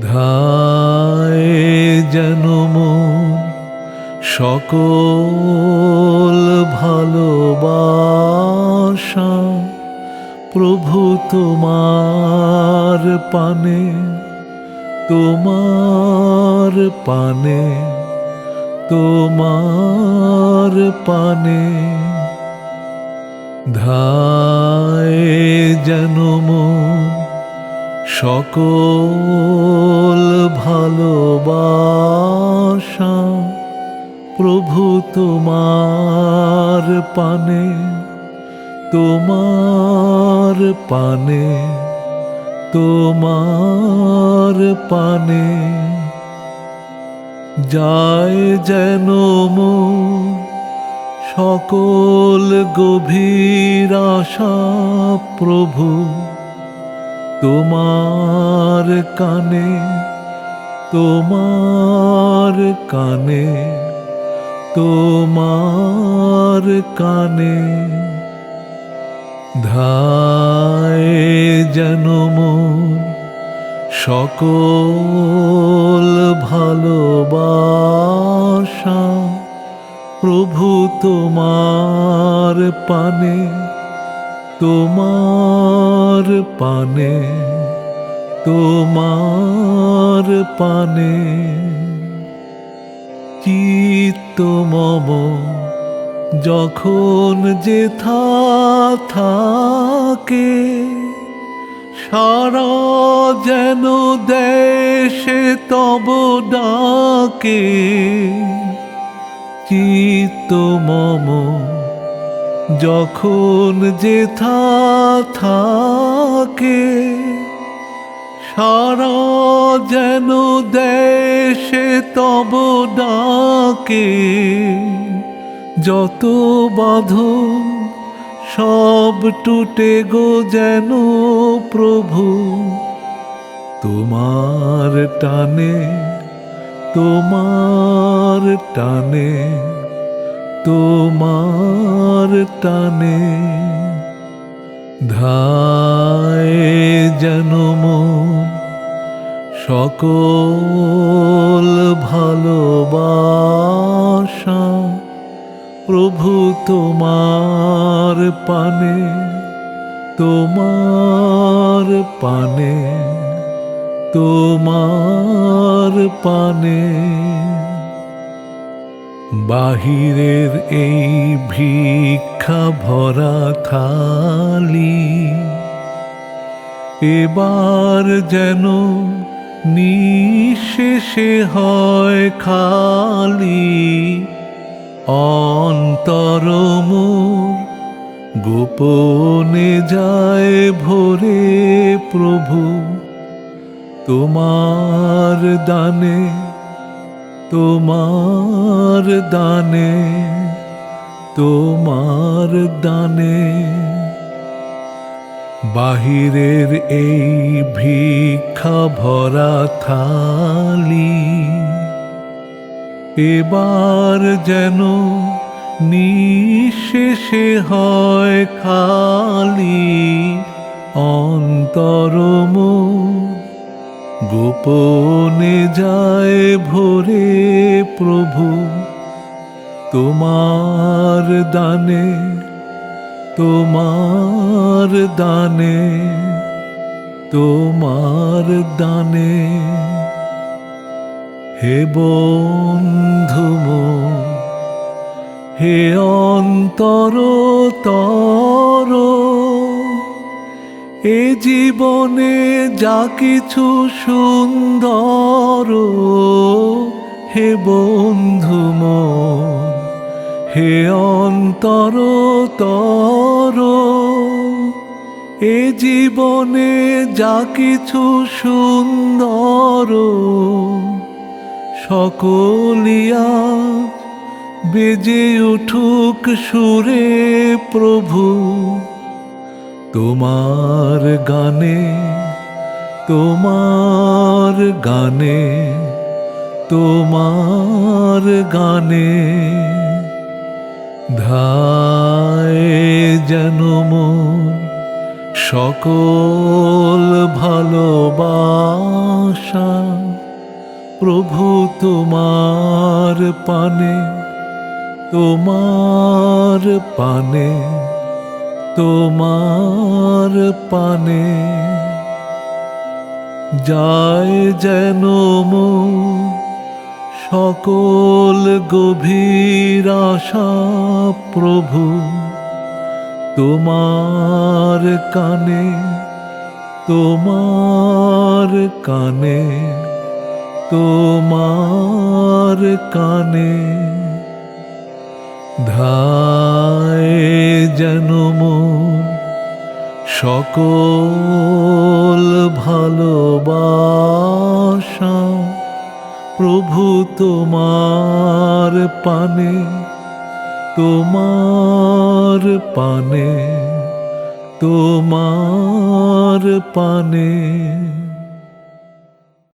ধায় যেন মন সকল ভালোবাসা প্রভু তোমার পানে, তোমার পানে, তোমার পানে। ধায় যেন মন সকল ভালোবাসা প্রভু তোমার পানে, তোমার পানে, তোমার পানে। যায় যেন মন সকল গভীর আশা প্রভু তোমার কানে, তোমার কানে, তোমার কানে। ধায় যেন মন সকল ভালোবাসা প্রভু তোমার পানে, তোমার পানে, তোমার পানে। চিত্ত মম যখন যেথা থাকে, সারা যেন দেশে তব ডাকে। চিত্ত মম যখন যেথা থাকে, সারা যেন দেশে তব ডাকে। যত বাঁধন সব টুটে গো যেন প্রভু তোমার টানে, তোমার টানে, তোমার টানে। ধায় যেন মন সকল ভালোবাসা প্রভু তোমার পানে, তোমার পানে, তোমার পানে। বাহিরের এই ভিক্ষা ভরা থালি এবার যেন নিঃশেষে হয় খালি। অন্তর মোর গোপনে যায় ভরে প্রভু তোমার দানে, তোমার দানে, তোমার দানে। বাহিরের এই ভিক্ষা ভরা থালি এবার যেন নিঃশেষে হয় খালি। অন্তর মোর গোপনে যায় ভরে প্রভু তোমার দানে, তোমার দানে, তোমার দানে। হে বন্ধু মোর, হে অন্তর তর, এ জীবনে যা কিছু সুন্দর। হে বন্ধু মোর, হে অন্তর তর, এ জীবনে যা কিছু সুন্দর সকলিয়া বেজে উঠুক সুরে প্রভু তোমার গানে, তোমার গানে, তোমার গানে। ধায় যেন মন সকল ভালোবাসা প্রভু তোমার পানে, তোমার পানে, তোমার পানে যায় যেন মন সকল গভীর আশা প্রভু তোমার কানে, তোমার কানে, তোমার কানে ধায় যেন মন সকল ভালোবাসা প্রভু তোমার পানে, তোমার পানে, তোমার পানে।